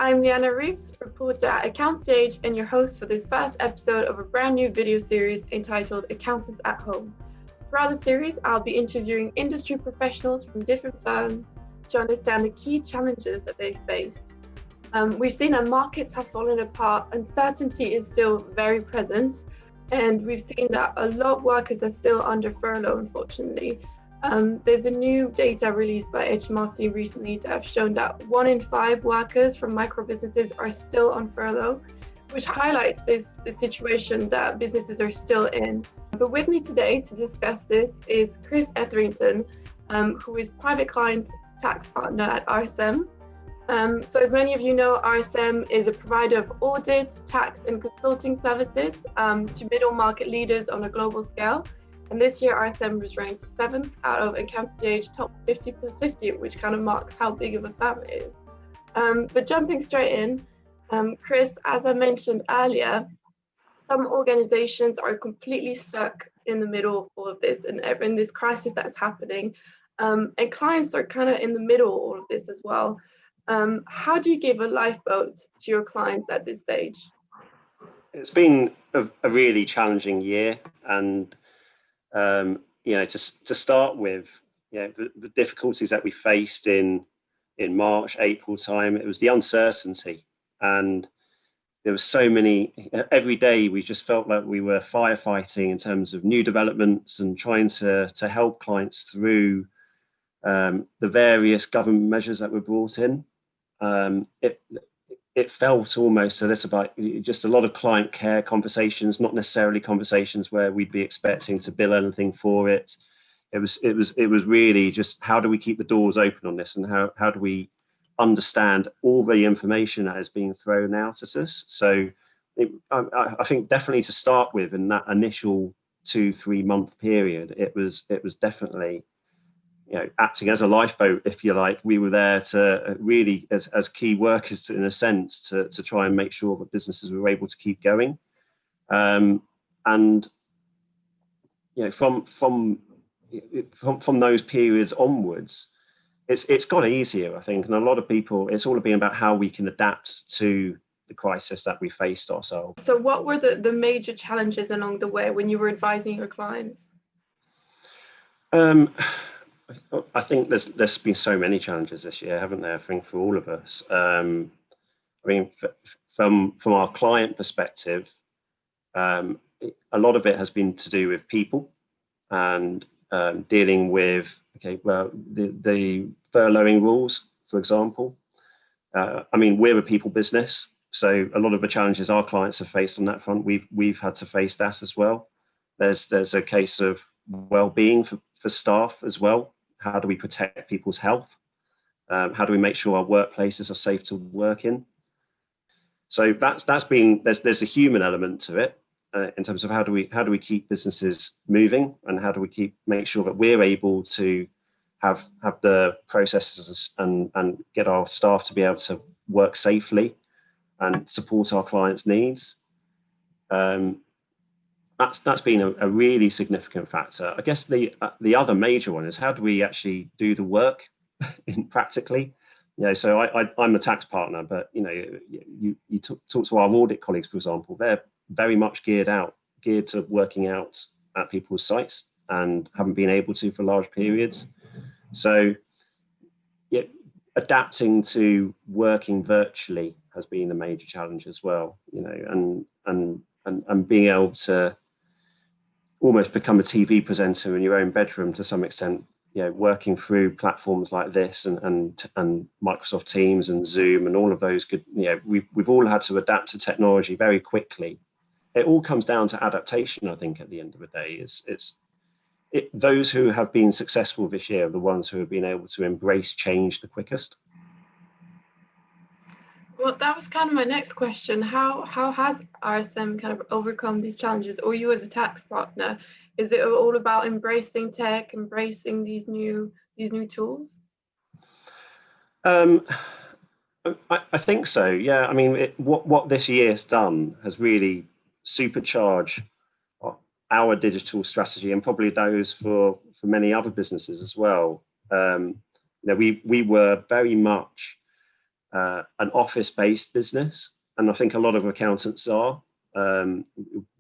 I'm Liana Reeves, reporter at Account Stage and your host for this first episode of a brand new video series entitled Accountants at Home. Throughout the series, I'll be interviewing industry professionals from different firms to understand the key challenges that they've faced. We've seen that markets have fallen apart, uncertainty is still very present, and we've seen that a lot of workers are still under furlough, unfortunately. There's a new data released by HMRC recently that have shown that 1 in 5 workers from micro businesses are still on furlough, which highlights this situation that businesses are still in. But with me today to discuss this is Chris Etherington, who is private client tax partner at RSM. So as many of you know, RSM is a provider of audit, tax and consulting services to middle market leaders on a global scale. And this year, RSM was ranked 7th out of Account Stage top 50 plus 50, which kind of marks how big of a firm it is. But jumping straight in, Chris, as I mentioned earlier, some organizations are completely stuck in the middle of all of this and in this crisis that's happening. And clients are kind of in the middle of all of this as well. How do you give a lifeboat to your clients at this stage? It's been a really challenging year, and to start with, the difficulties that we faced in March, April time, it was the uncertainty, and there was so many. Every day we just felt like we were firefighting in terms of new developments and trying to help clients through the various government measures that were brought in. It felt almost a little bit just a lot of client care conversations, not necessarily conversations where we'd be expecting to bill anything for it. It was really just, how do we keep the doors open on this, and how do we understand all the information that is being thrown out at us? So I think definitely to start with, in that initial 2-3 month period, it was definitely, acting as a lifeboat, if you like. We were there to really, as key workers, in a sense, to try and make sure that businesses were able to keep going. And from those periods onwards, it's got easier, I think. And a lot of people, it's all been about how we can adapt to the crisis that we faced ourselves. So what were the major challenges along the way when you were advising your clients? I think there's been so many challenges this year, haven't there? I think for all of us. From our client perspective, a lot of it has been to do with people and dealing with the furloughing rules, for example. We're a people business, so a lot of the challenges our clients have faced on that front, we've had to face that as well. There's a case of well-being for staff as well. How do we protect people's health? How do we make sure our workplaces are safe to work in? So that's been, there's a human element to it in terms of how do we keep businesses moving, and how do we make sure that we're able to have the processes and get our staff to be able to work safely and support our clients' needs. That's been a really significant factor. I guess the other major one is, how do we actually do the work practically? So I'm a tax partner, but you talk to our audit colleagues, for example. They're very much geared to working out at people's sites and haven't been able to for large periods. So adapting to working virtually has been a major challenge as well. And being able to almost become a TV presenter in your own bedroom to some extent, working through platforms like this and Microsoft Teams and Zoom and all of those good, we've all had to adapt to technology very quickly. It all comes down to adaptation, I think, at the end of the day. Those who have been successful this year are the ones who have been able to embrace change the quickest. Well, that was kind of my next question. How has RSM kind of overcome these challenges, or you as a tax partner? Is it all about embracing tech, embracing these new tools? I think so. Yeah. What this year's done has really supercharged our digital strategy, and probably those for many other businesses as well. We were very much an office-based business, and I think a lot of accountants are.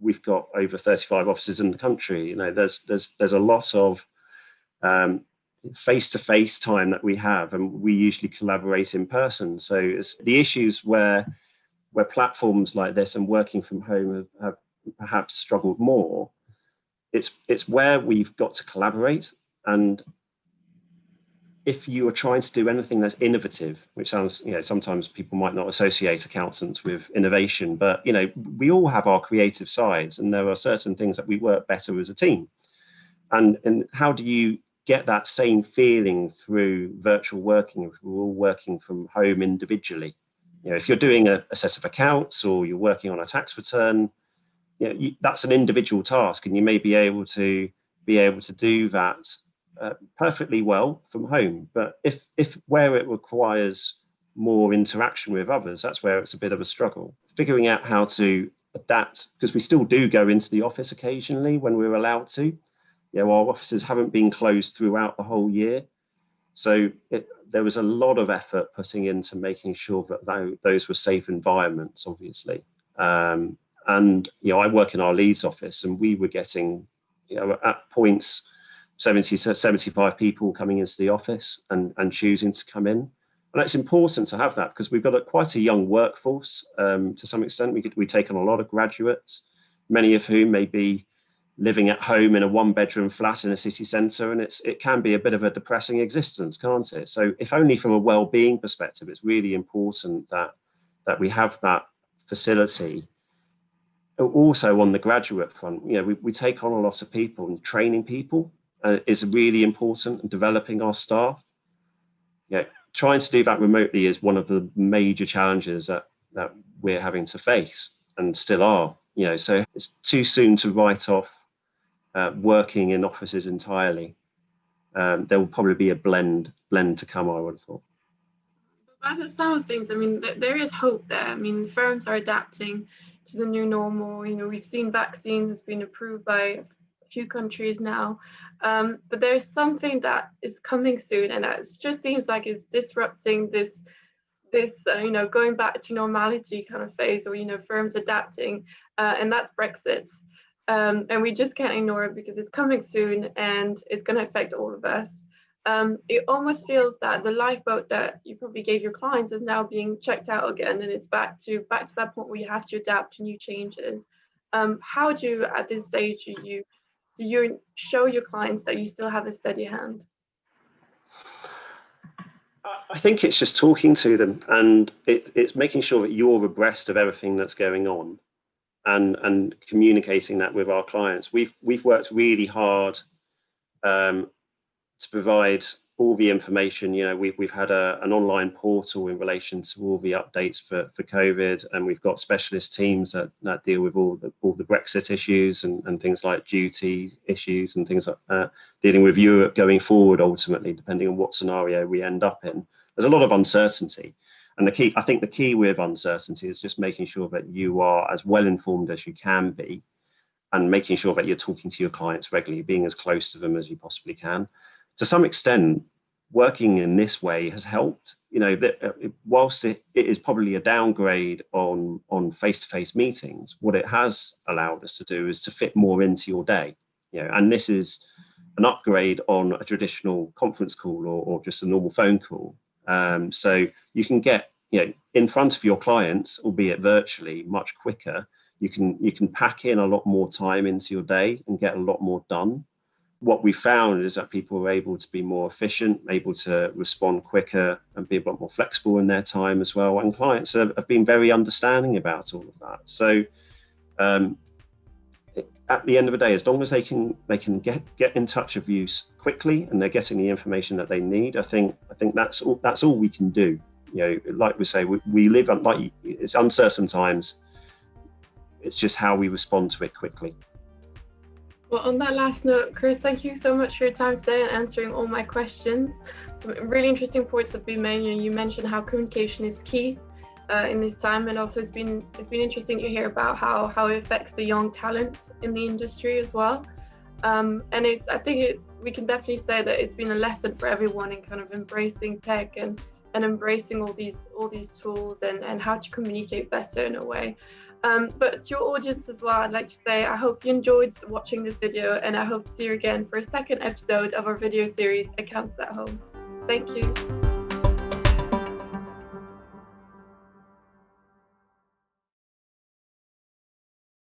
We've got over 35 offices in the country. There's a lot of face-to-face time that we have, and we usually collaborate in person. So it's the issues where platforms like this and working from home have perhaps struggled more. It's where we've got to collaborate, and if you are trying to do anything that's innovative, which sounds, sometimes people might not associate accountants with innovation, but we all have our creative sides, and there are certain things that we work better as a team. And how do you get that same feeling through virtual working if we're all working from home individually? If you're doing a set of accounts or you're working on a tax return, that's an individual task, and you may be able to do that perfectly well from home. But if where it requires more interaction with others, that's where it's a bit of a struggle. Figuring out how to adapt, because we still do go into the office occasionally when we're allowed to. Our offices haven't been closed throughout the whole year. So there was a lot of effort putting into making sure that those were safe environments, obviously. And I work in our Leeds office, and we were getting, at points, 70 to 75 people coming into the office and choosing to come in. And it's important to have that, because we've got quite a young workforce to some extent. We take on a lot of graduates, many of whom may be living at home in a one-bedroom flat in a city centre, and it can be a bit of a depressing existence, can't it? So if only from a well-being perspective, it's really important that we have that facility. Also on the graduate front, we take on a lot of people, and training people is really important, and developing our staff. Trying to do that remotely is one of the major challenges that we're having to face, and still are. So it's too soon to write off working in offices entirely. There will probably be a blend to come, I would have thought. By the sound of things, there is hope there. Firms are adapting to the new normal. We've seen vaccines being approved by a few countries now, but there's something that is coming soon, and that just seems like it's disrupting this going back to normality kind of phase, or firms adapting, and that's Brexit. And we just can't ignore it, because it's coming soon and it's going to affect all of us. It almost feels that the lifeboat that you probably gave your clients is now being checked out again, and it's back to that point where you have to adapt to new changes. How do you, at this stage, do you show your clients that you still have a steady hand? I think it's just talking to them, and it's making sure that you're abreast of everything that's going on, and communicating that with our clients. We've worked really hard to provide all the information. We've had an online portal in relation to all the updates for COVID, and we've got specialist teams that deal with all the Brexit issues and things like duty issues and things like that, dealing with Europe going forward, ultimately, depending on what scenario we end up in. There's a lot of uncertainty. And I think the key with uncertainty is just making sure that you are as well informed as you can be, and making sure that you're talking to your clients regularly, being as close to them as you possibly can. To some extent, working in this way has helped. Whilst it is probably a downgrade on face-to-face meetings, what it has allowed us to do is to fit more into your day. And this is an upgrade on a traditional conference call or just a normal phone call. So you can get in front of your clients, albeit virtually, much quicker. You can pack in a lot more time into your day and get a lot more done. What we found is that people are able to be more efficient, able to respond quicker, and be a lot more flexible in their time as well. And clients have been very understanding about all of that. So at the end of the day, as long as they can get in touch with you quickly, and they're getting the information that they need, I think that's all we can do. Like we say, we live like it's uncertain times. It's just how we respond to it quickly. Well, on that last note, Chris, thank you so much for your time today and answering all my questions. Some really interesting points have been made. You mentioned how communication is key in this time, and also it's been interesting to hear about how it affects the young talent in the industry as well. And I think we can definitely say that it's been a lesson for everyone in kind of embracing tech and and embracing all these tools and how to communicate better in a way. But to your audience as well, I'd like to say I hope you enjoyed watching this video, and I hope to see you again for a second episode of our video series, Accounts at Home. Thank you.